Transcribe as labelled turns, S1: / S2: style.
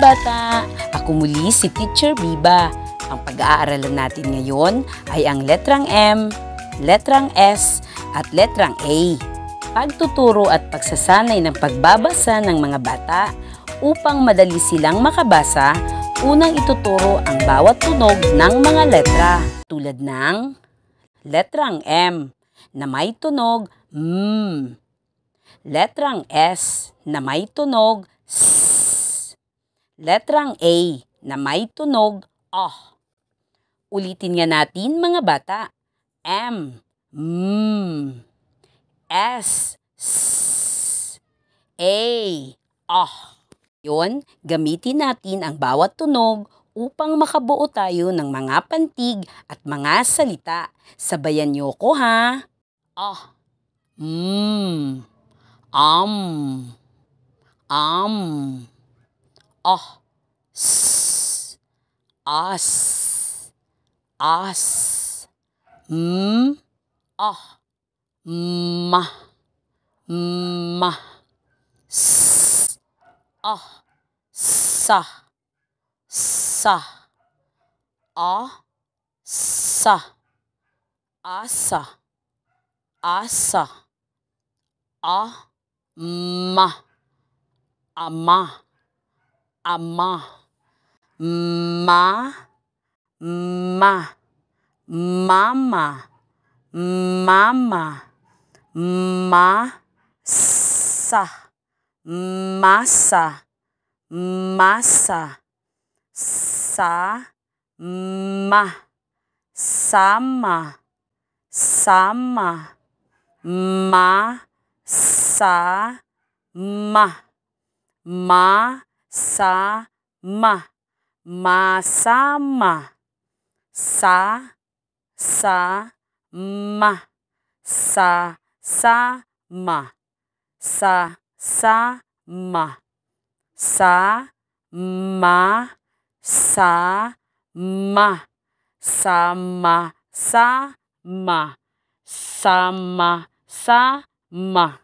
S1: bata! Ako muli si Teacher Biba. Ang pag-aaralan natin ngayon ay ang letrang M, letrang S at letrang A. Pagtuturo at pagsasanay ng pagbabasa ng mga bata upang madali silang makabasa, unang ituturo ang bawat tunog ng mga letra. Tulad ng letrang M na may tunog M. Letrang S na may tunog S. Letrang A na may tunog O. Ulitin nga natin mga bata. M, M, S, S, A, O. Yun, gamitin natin ang bawat tunog upang makabuo tayo ng mga pantig at mga salita. Sabayan niyo ko ha. O, M, O, S, as, as, O, ma, ma, s, O, sa, sa, O, sa, asa, asa, O, ma, ama, ama, ma, ma, mama, mama, ma, sa, masa, masa, sa, ma, sama, sama, ma, sa, ma, ma, sa, ma, masama, sa, ma, sa, ma, sa, ma, sa, ma, sa, ma, sama, sama, sama, sama.